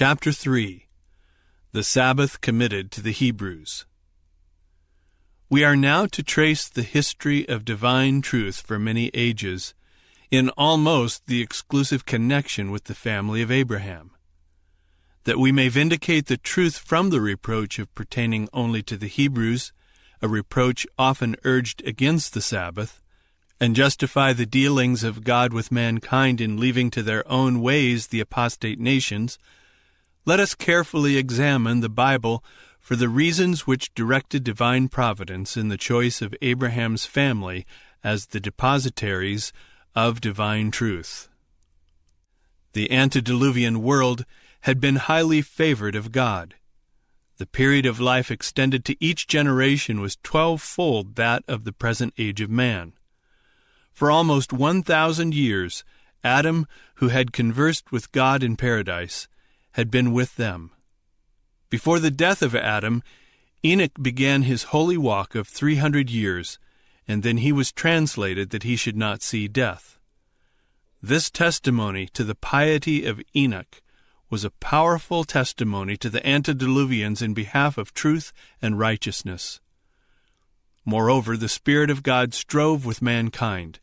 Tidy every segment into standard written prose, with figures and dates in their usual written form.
Chapter 3. The Sabbath committed to the Hebrews. We are now to trace the history of divine truth for many ages, in almost the exclusive connection with the family of Abraham. That we may vindicate the truth from the reproach of pertaining only to the Hebrews, a reproach often urged against the Sabbath, and justify the dealings of God with mankind in leaving to their own ways the apostate nations, let us carefully examine the Bible for the reasons which directed divine providence in the choice of Abraham's family as the depositaries of divine truth. The antediluvian world had been highly favored of God. The period of life extended to each generation was 12-fold that of the present age of man. For almost 1,000 years, Adam, who had conversed with God in paradise, had been with them. Before the death of Adam, Enoch began his holy walk of 300 years, and then he was translated that he should not see death. This testimony to the piety of Enoch was a powerful testimony to the antediluvians in behalf of truth and righteousness. Moreover, the Spirit of God strove with mankind,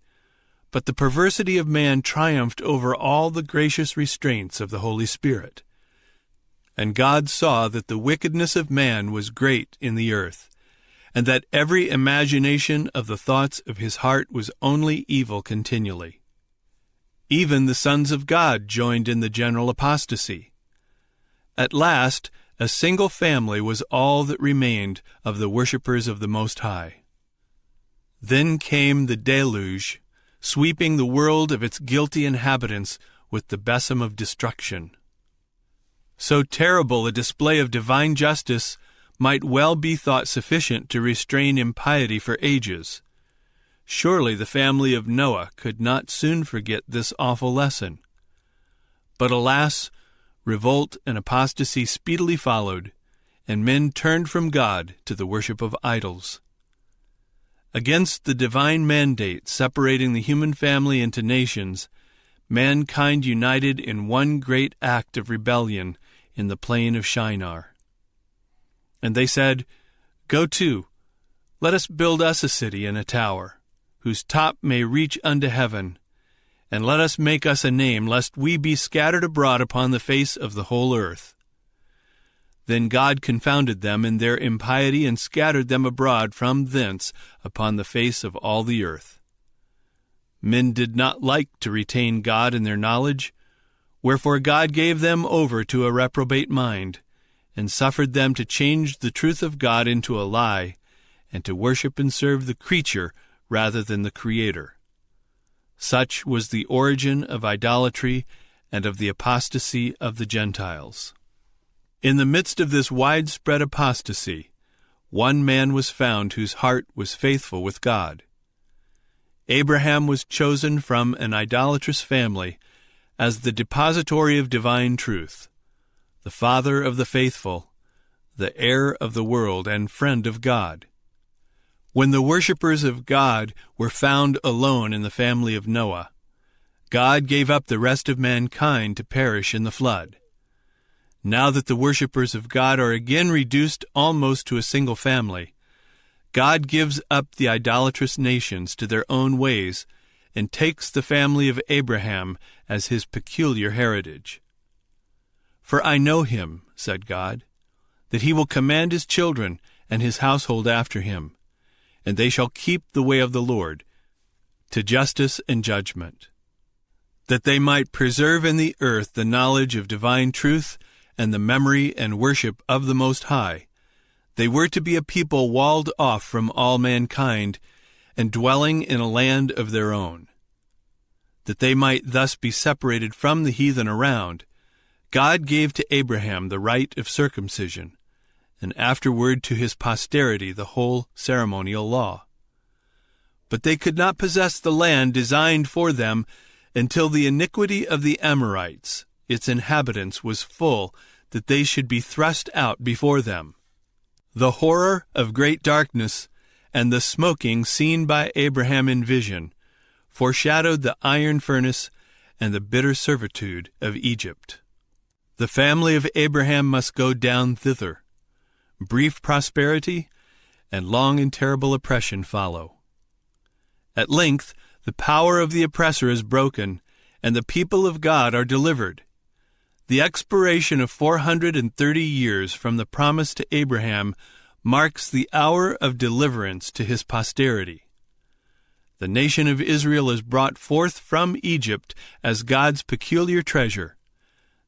but the perversity of man triumphed over all the gracious restraints of the Holy Spirit. And God saw that the wickedness of man was great in the earth, and that every imagination of the thoughts of his heart was only evil continually. Even the sons of God joined in the general apostasy. At last, a single family was all that remained of the worshippers of the Most High. Then came the deluge, sweeping the world of its guilty inhabitants with the besom of destruction. So terrible a display of divine justice might well be thought sufficient to restrain impiety for ages. Surely the family of Noah could not soon forget this awful lesson. But alas, revolt and apostasy speedily followed, and men turned from God to the worship of idols. Against the divine mandate separating the human family into nations, mankind united in one great act of rebellion in the plain of Shinar. And they said, "Go to, let us build us a city and a tower, whose top may reach unto heaven, and let us make us a name, lest we be scattered abroad upon the face of the whole earth." Then God confounded them in their impiety, and scattered them abroad from thence upon the face of all the earth. Men did not like to retain God in their knowledge, wherefore God gave them over to a reprobate mind, and suffered them to change the truth of God into a lie, and to worship and serve the creature rather than the Creator. Such was the origin of idolatry and of the apostasy of the Gentiles. In the midst of this widespread apostasy, one man was found whose heart was faithful with God. Abraham was chosen from an idolatrous family as the depository of divine truth, the father of the faithful, the heir of the world, and friend of God. When the worshippers of God were found alone in the family of Noah, God gave up the rest of mankind to perish in the flood. Now that the worshippers of God are again reduced almost to a single family, God gives up the idolatrous nations to their own ways and takes the family of Abraham as his peculiar heritage. "For I know him," said God, "that he will command his children and his household after him, and they shall keep the way of the Lord, to justice and judgment, that they might preserve in the earth the knowledge of divine truth and the memory and worship of the Most High. They were to be a people walled off from all mankind, and dwelling in a land of their own. That they might thus be separated from the heathen around, God gave to Abraham the rite of circumcision, and afterward to his posterity the whole ceremonial law. But they could not possess the land designed for them until the iniquity of the Amorites, its inhabitants, was full, that they should be thrust out before them. The horror of great darkness and the smoking seen by Abraham in vision foreshadowed the iron furnace and the bitter servitude of Egypt. The family of Abraham must go down thither. Brief prosperity and long and terrible oppression follow. At length, the power of the oppressor is broken, and the people of God are delivered. The expiration of 430 years from the promise to Abraham marks the hour of deliverance to his posterity. The nation of Israel is brought forth from Egypt as God's peculiar treasure,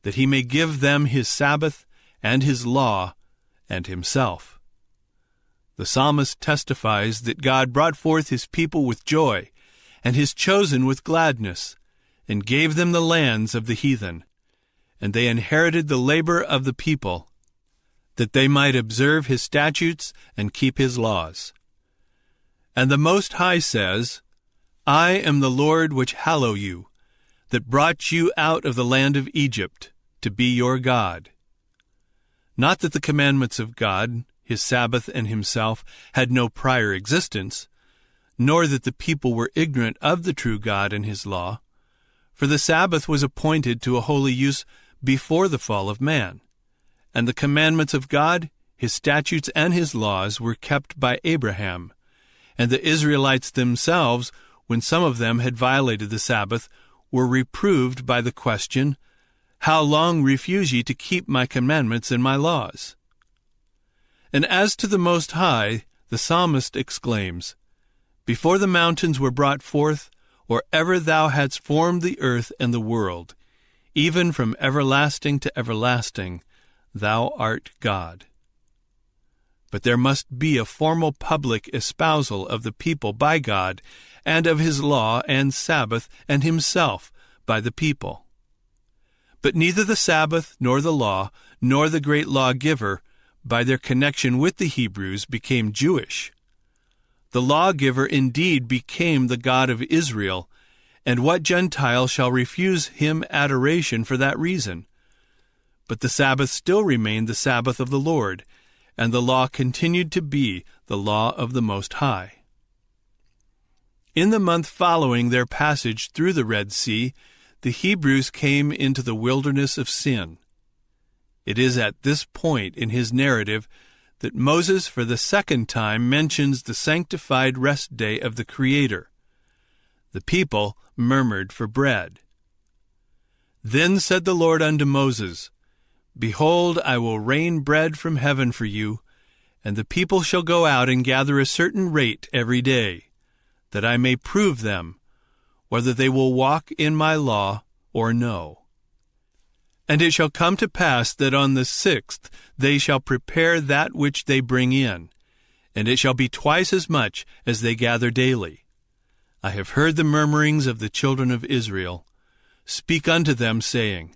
that he may give them his Sabbath and his law and himself. The psalmist testifies that God brought forth his people with joy, and his chosen with gladness, and gave them the lands of the heathen, and they inherited the labor of the people, that they might observe his statutes and keep his laws. And the Most High says, I am the Lord which hallow you, that brought you out of the land of Egypt, to be your God. Not that the commandments of God, his Sabbath and himself, had no prior existence, nor that the people were ignorant of the true God and his law, for the Sabbath was appointed to a holy use before the fall of man, and the commandments of God, his statutes and his laws were kept by Abraham, and the Israelites themselves, when some of them had violated the Sabbath, were reproved by the question, How long refuse ye to keep my commandments and my laws? And as to the Most High, the psalmist exclaims, Before the mountains were brought forth, or ever thou hadst formed the earth and the world, even from everlasting to everlasting, thou art God. But there must be a formal public espousal of the people by God, and of his law and Sabbath and himself by the people. But neither the Sabbath, nor the law, nor the great lawgiver, by their connection with the Hebrews, became Jewish. The lawgiver indeed became the God of Israel, and what Gentile shall refuse him adoration for that reason? But the Sabbath still remained the Sabbath of the Lord, and the law continued to be the law of the Most High. In the month following their passage through the Red Sea, the Hebrews came into the wilderness of Sin. It is at this point in his narrative that Moses for the second time mentions the sanctified rest day of the Creator. The people murmured for bread. Then said the Lord unto Moses, Behold, I will rain bread from heaven for you, and the people shall go out and gather a certain rate every day, that I may prove them, whether they will walk in my law or no. And it shall come to pass that on the 6th they shall prepare that which they bring in, and it shall be twice as much as they gather daily. I have heard the murmurings of the children of Israel. Speak unto them, saying,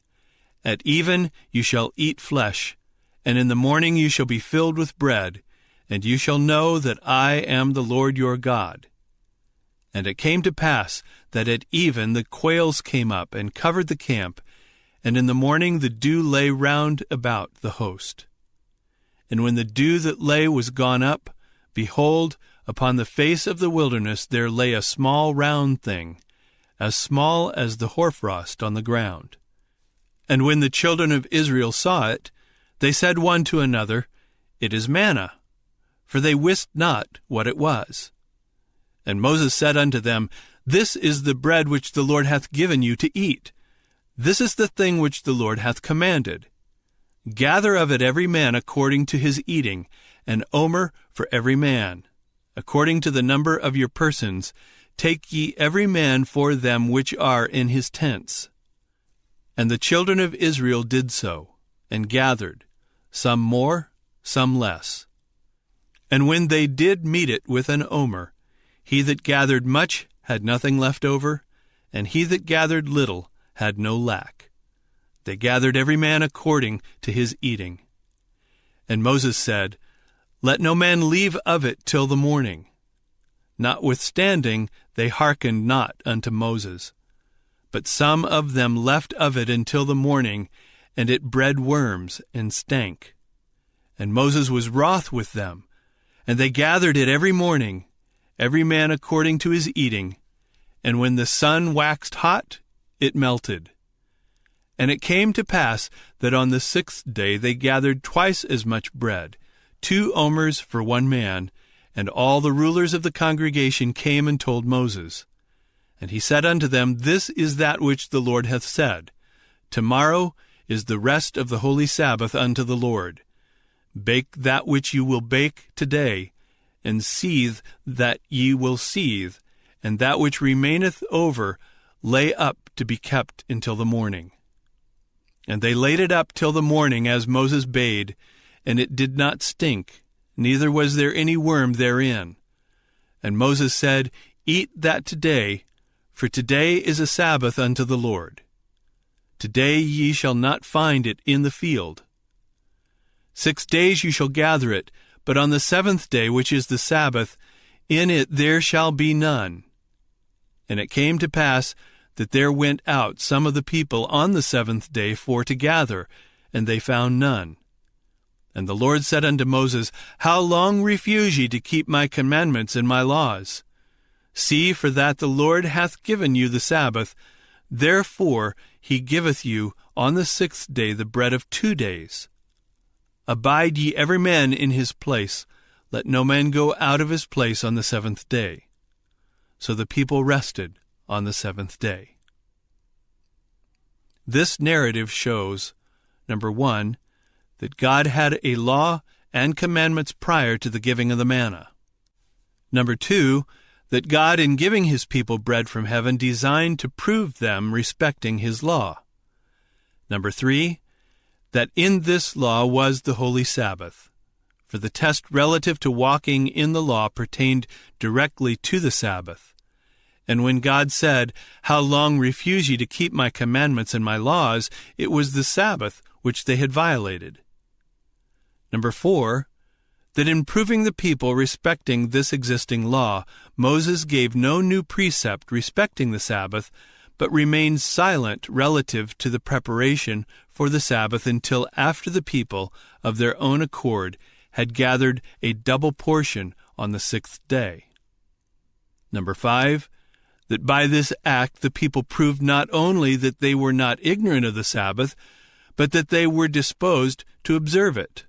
At even you shall eat flesh, and in the morning you shall be filled with bread, and you shall know that I am the Lord your God. And it came to pass that at even the quails came up and covered the camp, and in the morning the dew lay round about the host. And when the dew that lay was gone up, behold, upon the face of the wilderness there lay a small round thing, as small as the hoarfrost on the ground. And when the children of Israel saw it, they said one to another, It is manna, for they wist not what it was. And Moses said unto them, This is the bread which the Lord hath given you to eat. This is the thing which the Lord hath commanded. Gather of it every man according to his eating, an omer for every man. According to the number of your persons, take ye every man for them which are in his tents. And the children of Israel did so, and gathered, some more, some less. And when they did meet it with an omer, he that gathered much had nothing left over, and he that gathered little had no lack. They gathered every man according to his eating. And Moses said, Let no man leave of it till the morning. Notwithstanding, they hearkened not unto Moses. But some of them left of it until the morning, and it bred worms and stank. And Moses was wroth with them, and they gathered it every morning, every man according to his eating. And when the sun waxed hot, it melted. And it came to pass that on the 6th day they gathered twice as much bread, 2 omers for one man, and all the rulers of the congregation came and told Moses. And he said unto them, This is that which the Lord hath said, Tomorrow is the rest of the holy Sabbath unto the Lord. Bake that which you will bake today, and seethe that ye will seethe, and that which remaineth over lay up to be kept until the morning. And they laid it up till the morning, as Moses bade, and it did not stink, neither was there any worm therein. And Moses said, Eat that today, for today is a Sabbath unto the Lord. Today ye shall not find it in the field. 6 days you shall gather it, but on the 7th day, which is the Sabbath, in it there shall be none. And it came to pass that there went out some of the people on the 7th day for to gather, and they found none. And the Lord said unto Moses, How long refuse ye to keep my commandments and my laws? See, for that the Lord hath given you the Sabbath, therefore he giveth you on the 6th day the bread of 2 days. Abide ye every man in his place, let no man go out of his place on the 7th day. So the people rested on the 7th day. This narrative shows, number 1, that God had a law and commandments prior to the giving of the manna. Number 2, that God, in giving his people bread from heaven, designed to prove them respecting his law. Number 3, that in this law was the holy Sabbath, for the test relative to walking in the law pertained directly to the Sabbath. And when God said, How long refuse ye to keep my commandments and my laws, it was the Sabbath which they had violated. Number 4, that in proving the people respecting this existing law, Moses gave no new precept respecting the Sabbath, but remained silent relative to the preparation for the Sabbath until after the people, of their own accord, had gathered a double portion on the 6th day. Number 5, that by this act the people proved not only that they were not ignorant of the Sabbath, but that they were disposed to observe it.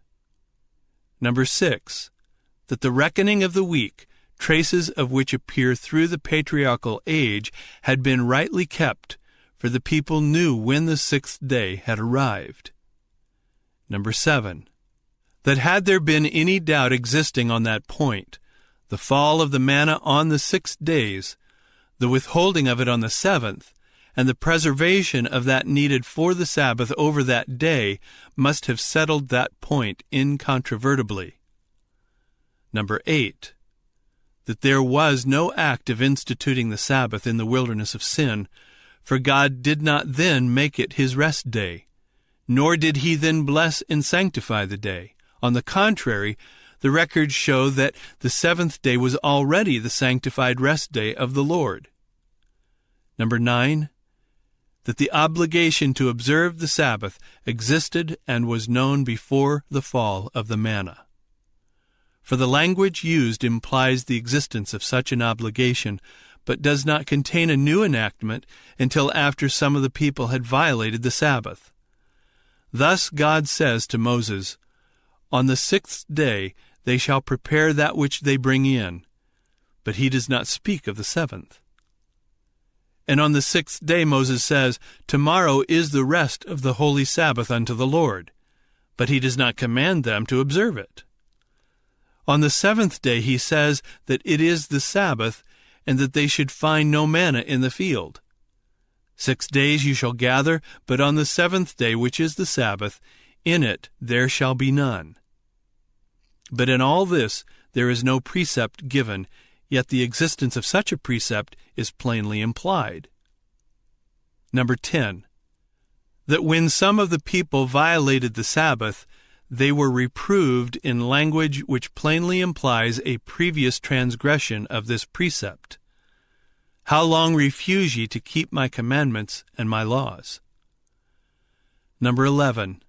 Number 6, that the reckoning of the week, traces of which appear through the patriarchal age, had been rightly kept, for the people knew when the 6th day had arrived. Number 7, that had there been any doubt existing on that point, the fall of the manna on the 6 days, the withholding of it on the 7th, and the preservation of that needed for the Sabbath over that day must have settled that point incontrovertibly. Number 8, that there was no act of instituting the Sabbath in the wilderness of sin, for God did not then make it his rest day, nor did he then bless and sanctify the day. On the contrary, the records show that the 7th day was already the sanctified rest day of the Lord. Number 9, that the obligation to observe the Sabbath existed and was known before the fall of the manna. For the language used implies the existence of such an obligation, but does not contain a new enactment until after some of the people had violated the Sabbath. Thus God says to Moses, On the 6th day they shall prepare that which they bring in, but he does not speak of the 7th. And on the 6th day Moses says, Tomorrow is the rest of the holy Sabbath unto the Lord, but he does not command them to observe it. On the 7th day he says that it is the Sabbath, and that they should find no manna in the field. 6 days you shall gather, but on the 7th day, which is the Sabbath, in it there shall be none. But in all this there is no precept given, yet the existence of such a precept is plainly implied. Number 10, that when some of the people violated the Sabbath, they were reproved in language which plainly implies a previous transgression of this precept. How long refuse ye to keep my commandments and my laws? Number 11,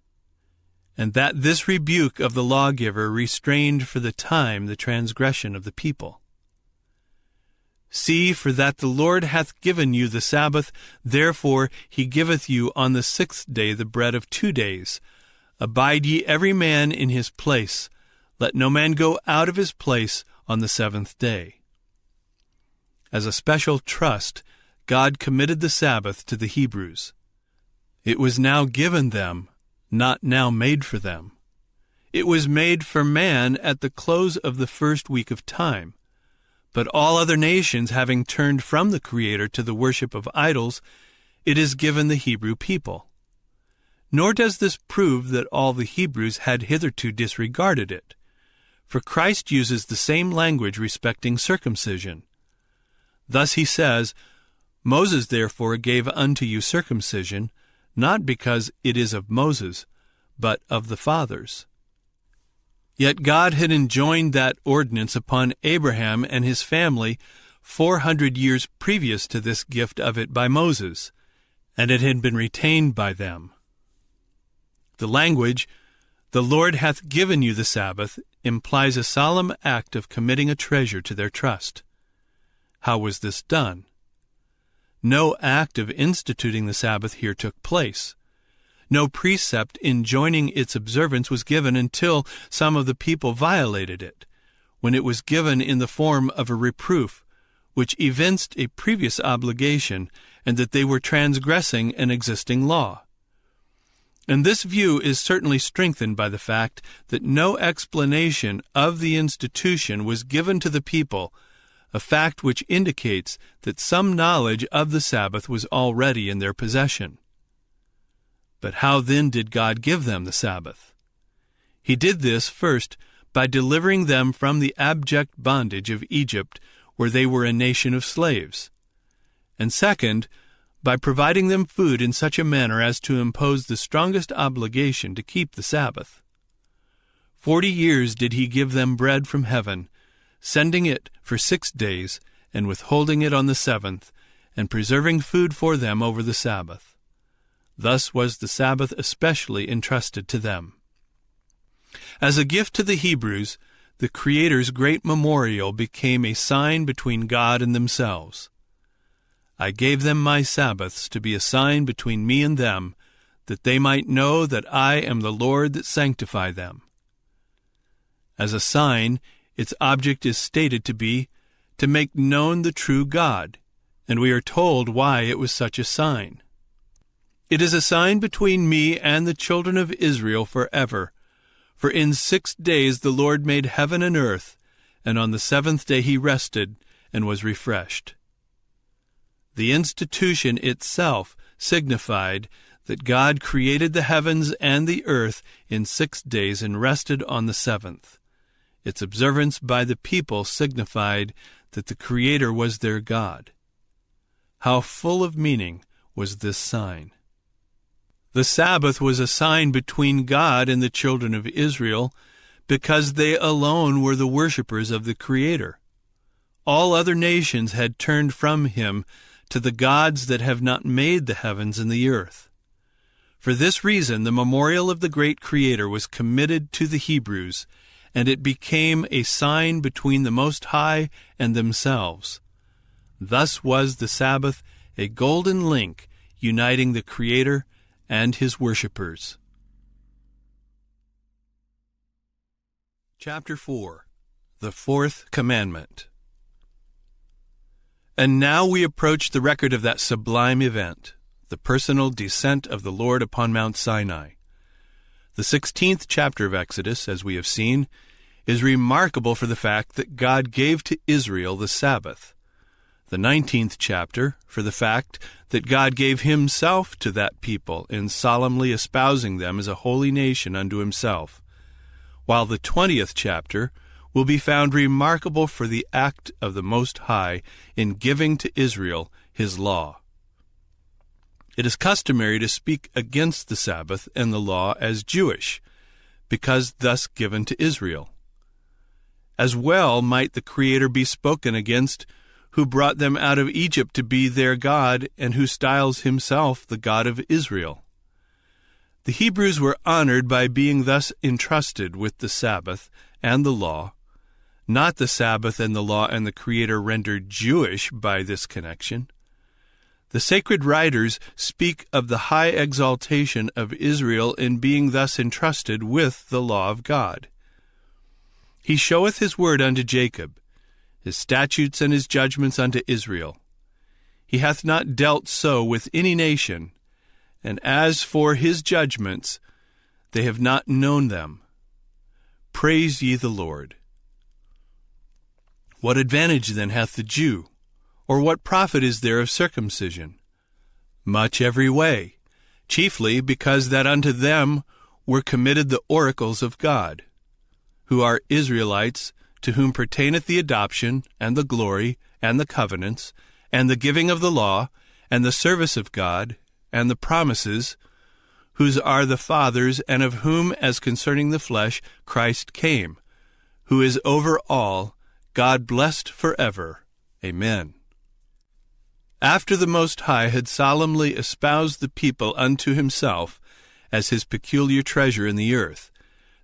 and that this rebuke of the lawgiver restrained for the time the transgression of the people. See, for that the Lord hath given you the Sabbath, therefore he giveth you on the 6th day the bread of 2 days. Abide ye every man in his place. Let no man go out of his place on the 7th day. As a special trust, God committed the Sabbath to the Hebrews. It was now given them, not now made for them. It was made for man at the close of the first week of time. But all other nations having turned from the Creator to the worship of idols, it is given the Hebrew people. Nor does this prove that all the Hebrews had hitherto disregarded it, for Christ uses the same language respecting circumcision. Thus he says, Moses therefore gave unto you circumcision, not because it is of Moses, but of the fathers. Yet God had enjoined that ordinance upon Abraham and his family 400 years previous to this gift of it by Moses, and it had been retained by them. The language, "The Lord hath given you the Sabbath," implies a solemn act of committing a treasure to their trust. How was this done? No act of instituting the Sabbath here took place. No precept enjoining its observance was given until some of the people violated it, when it was given in the form of a reproof, which evinced a previous obligation and that they were transgressing an existing law. And this view is certainly strengthened by the fact that no explanation of the institution was given to the people, a fact which indicates that some knowledge of the Sabbath was already in their possession. But how then did God give them the Sabbath? He did this first by delivering them from the abject bondage of Egypt, where they were a nation of slaves, and second, by providing them food in such a manner as to impose the strongest obligation to keep the Sabbath. 40 years did he give them bread from heaven, sending it for 6 days, and withholding it on the 7th, and preserving food for them over the Sabbath. Thus was the Sabbath especially entrusted to them. As a gift to the Hebrews, the Creator's great memorial became a sign between God and themselves. I gave them my Sabbaths to be a sign between me and them, that they might know that I am the Lord that sanctify them. As a sign, its object is stated to be to make known the true God, and we are told why it was such a sign. It is a sign between me and the children of Israel forever. For in 6 days the Lord made heaven and earth, and on the 7th day he rested and was refreshed. The institution itself signified that God created the heavens and the earth in 6 days and rested on the 7th. Its observance by the people signified that the Creator was their God. How full of meaning was this sign! The Sabbath was a sign between God and the children of Israel because they alone were the worshippers of the Creator. All other nations had turned from him to the gods that have not made the heavens and the earth. For this reason, the memorial of the great Creator was committed to the Hebrews, and it became a sign between the Most High and themselves. Thus was the Sabbath a golden link uniting the Creator and his worshippers. Chapter 4. The Fourth Commandment. And now we approach the record of that sublime event, the personal descent of the Lord upon Mount Sinai. The 16th chapter of Exodus, as we have seen, is remarkable for the fact that God gave to Israel the Sabbath. The 19th chapter for the fact that God gave himself to that people in solemnly espousing them as a holy nation unto himself, while the 20th chapter will be found remarkable for the act of the Most High in giving to Israel his law. It is customary to speak against the Sabbath and the law as Jewish, because thus given to Israel. As well might the Creator be spoken against, who brought them out of Egypt to be their God, and who styles himself the God of Israel. The Hebrews were honored by being thus entrusted with the Sabbath and the law, not the Sabbath and the law and the Creator rendered Jewish by this connection. The sacred writers speak of the high exaltation of Israel in being thus entrusted with the law of God. He showeth his word unto Jacob, his statutes and his judgments unto Israel. He hath not dealt so with any nation, and as for his judgments, they have not known them. Praise ye the Lord. What advantage then hath the Jew? Or what profit is there of circumcision? Much every way, chiefly because that unto them were committed the oracles of God, who are Israelites, to whom pertaineth the adoption, and the glory, and the covenants, and the giving of the law, and the service of God, and the promises, whose are the fathers, and of whom, as concerning the flesh, Christ came, who is over all, God blessed forever. Amen. After the Most High had solemnly espoused the people unto himself as his peculiar treasure in the earth,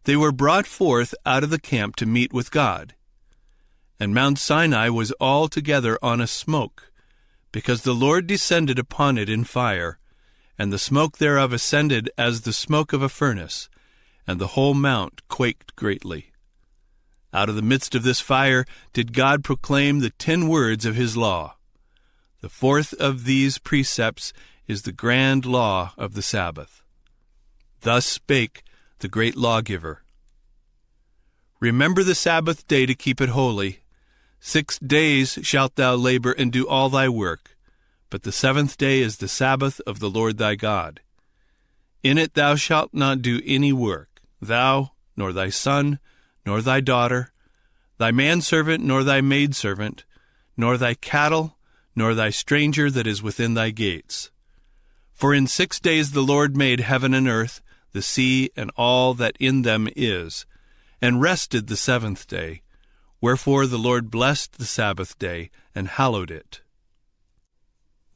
they were brought forth out of the camp to meet with God. And Mount Sinai was altogether on a smoke, because the Lord descended upon it in fire, and the smoke thereof ascended as the smoke of a furnace, and the whole mount quaked greatly. Out of the midst of this fire did God proclaim the 10 words of his law. The fourth of these precepts is the grand law of the Sabbath. Thus spake the great lawgiver. Remember the Sabbath day to keep it holy. 6 days shalt thou labor and do all thy work, but the 7th day is the Sabbath of the Lord thy God. In it thou shalt not do any work, thou, nor thy son, nor thy daughter, thy manservant, nor thy maidservant, nor thy cattle, nor thy stranger that is within thy gates. For in 6 days the Lord made heaven and earth, the sea, and all that in them is, and rested the 7th day. Wherefore the Lord blessed the Sabbath day, and hallowed it.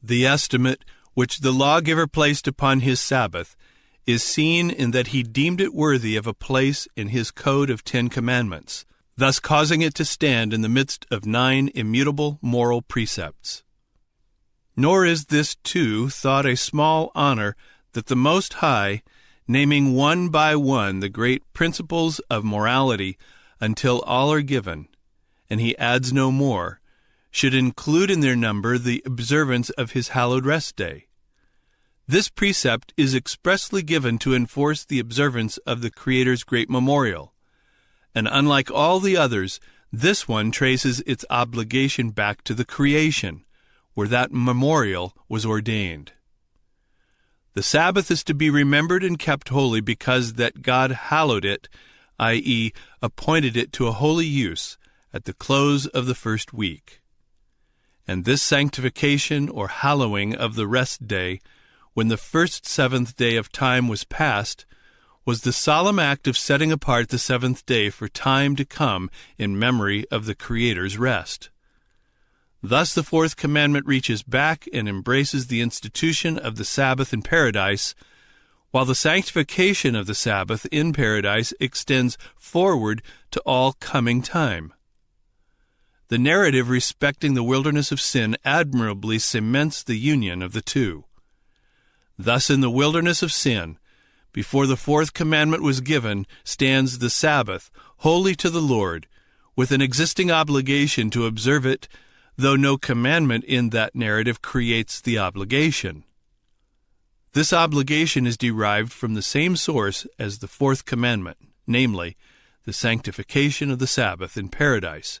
The estimate which the lawgiver placed upon his Sabbath is seen in that he deemed it worthy of a place in his code of 10 commandments, thus causing it to stand in the midst of 9 immutable moral precepts. Nor is this, too, thought a small honor that the Most High, naming one by one the great principles of morality until all are given, and he adds no more, should include in their number the observance of his hallowed rest day. This precept is expressly given to enforce the observance of the Creator's great memorial, and unlike all the others, this one traces its obligation back to the creation, where that memorial was ordained. The Sabbath is to be remembered and kept holy because that God hallowed it, i.e., appointed it to a holy use, at the close of the first week. And this sanctification or hallowing of the rest day, when the first 7th day of time was past, was the solemn act of setting apart the 7th day for time to come in memory of the Creator's rest. Thus the 4th commandment reaches back and embraces the institution of the Sabbath in paradise, while the sanctification of the Sabbath in paradise extends forward to all coming time. The narrative respecting the wilderness of sin admirably cements the union of the two. Thus in the wilderness of sin, before the 4th commandment was given, stands the Sabbath, holy to the Lord, with an existing obligation to observe it, though no commandment in that narrative creates the obligation. This obligation is derived from the same source as the 4th commandment, namely, the sanctification of the Sabbath in paradise,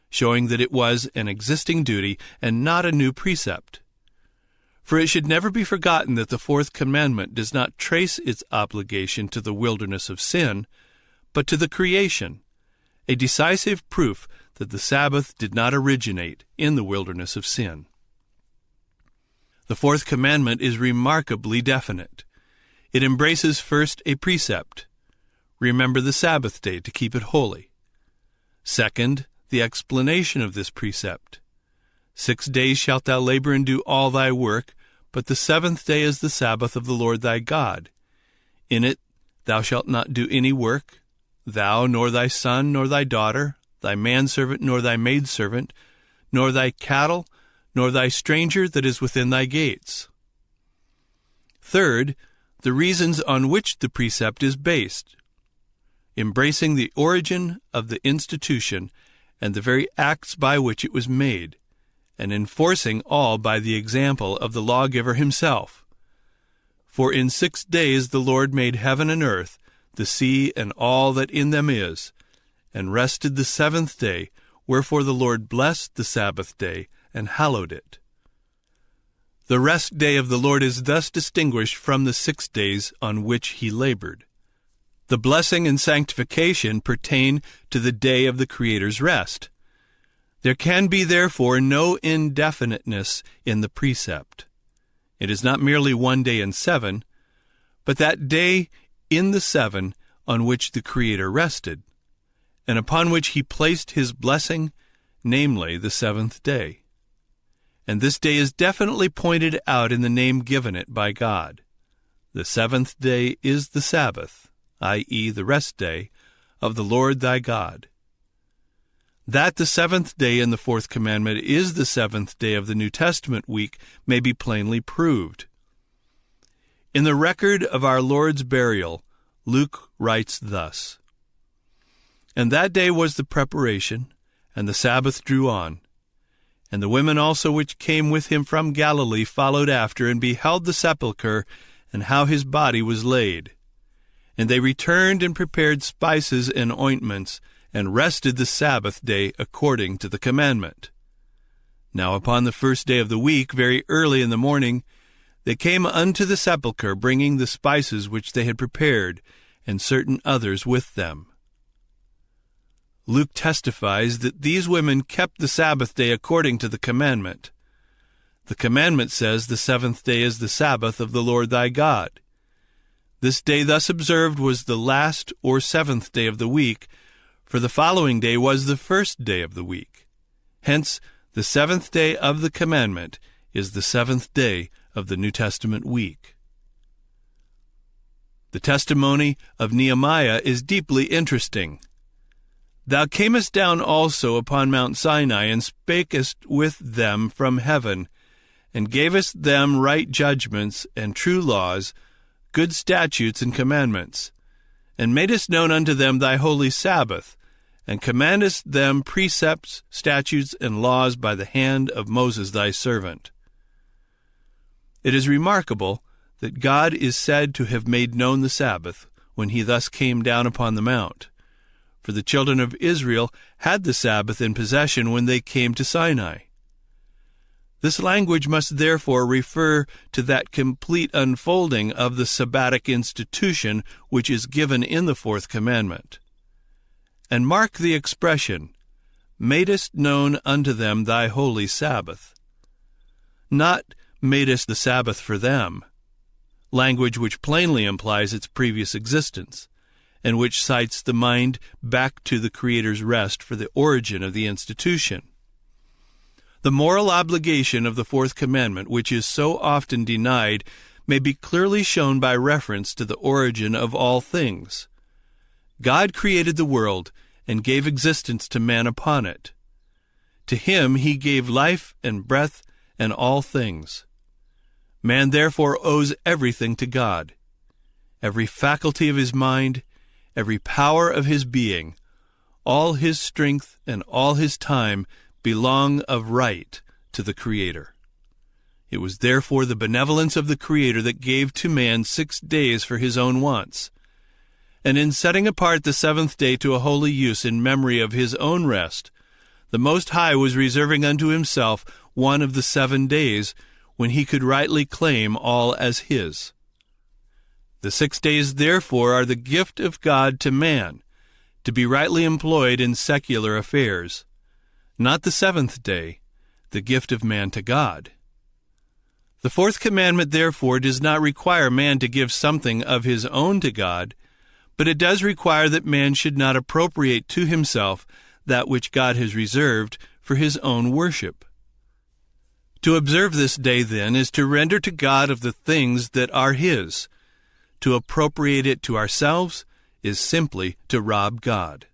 showing that it was an existing duty and not a new precept. For it should never be forgotten that the 4th commandment does not trace its obligation to the wilderness of sin, but to the creation, a decisive proof that the Sabbath did not originate in the wilderness of sin. The 4th commandment is remarkably definite. It embraces first a precept. Remember the Sabbath day to keep it holy. Second, the explanation of this precept. 6 days shalt thou labor and do all thy work, but the 7th day is the Sabbath of the Lord thy God. In it thou shalt not do any work, thou, nor thy son, nor thy daughter, thy manservant, nor thy maidservant, nor thy cattle, nor thy stranger that is within thy gates. Third, the reasons on which the precept is based, embracing the origin of the institution and the very acts by which it was made, and enforcing all by the example of the lawgiver himself. For in 6 days the Lord made heaven and earth, the sea and all that in them is, and rested the 7th day, wherefore the Lord blessed the Sabbath day and hallowed it. The rest day of the Lord is thus distinguished from the 6 days on which he labored. The blessing and sanctification pertain to the day of the Creator's rest. There can be, therefore, no indefiniteness in the precept. It is not merely 1 day in 7, but that day in the 7 on which the Creator rested, and upon which he placed his blessing, namely the 7th day. And this day is definitely pointed out in the name given it by God. The 7th day is the Sabbath, i.e., the rest day, of the Lord thy God. That the 7th day in the 4th commandment is the 7th day of the New Testament week may be plainly proved. In the record of our Lord's burial, Luke writes thus, "And that day was the preparation, and the Sabbath drew on. And the women also which came with him from Galilee followed after, and beheld the sepulchre, and how his body was laid. And they returned and prepared spices and ointments, and rested the Sabbath day according to the commandment. Now upon the 1st day of the week, very early in the morning, they came unto the sepulchre, bringing the spices which they had prepared, and certain others with them." Luke testifies that these women kept the Sabbath day according to the commandment. The commandment says the 7th day is the Sabbath of the Lord thy God. This day thus observed was the last or 7th day of the week, for the following day was the 1st day of the week. Hence, the 7th day of the commandment is the 7th day of the New Testament week. The testimony of Nehemiah is deeply interesting. "Thou camest down also upon Mount Sinai, and spakest with them from heaven, and gavest them right judgments and true laws, good statutes and commandments, and madest known unto them thy holy Sabbath, and commandest them precepts, statutes, and laws by the hand of Moses thy servant." It is remarkable that God is said to have made known the Sabbath when he thus came down upon the mount. For the children of Israel had the Sabbath in possession when they came to Sinai. This language must therefore refer to that complete unfolding of the Sabbatic institution which is given in the 4th commandment. And mark the expression, "madest known unto them thy holy Sabbath." Not madest the Sabbath for them, language which plainly implies its previous existence, and which cites the mind back to the Creator's rest for the origin of the institution. The moral obligation of the 4th commandment, which is so often denied, may be clearly shown by reference to the origin of all things. God created the world and gave existence to man upon it. To him he gave life and breath and all things. Man therefore owes everything to God. Every faculty of his mind, every power of his being, all his strength and all his time belong of right to the Creator. It was therefore the benevolence of the Creator that gave to man 6 days for his own wants. And in setting apart the 7th day to a holy use in memory of his own rest, the Most High was reserving unto himself one of the 7 days when he could rightly claim all as his. The 6 days, therefore, are the gift of God to man, to be rightly employed in secular affairs, not the 7th day, the gift of man to God. The 4th commandment, therefore, does not require man to give something of his own to God, but it does require that man should not appropriate to himself that which God has reserved for his own worship. To observe this day, then, is to render to God of the things that are his. To appropriate it to ourselves is simply to rob God.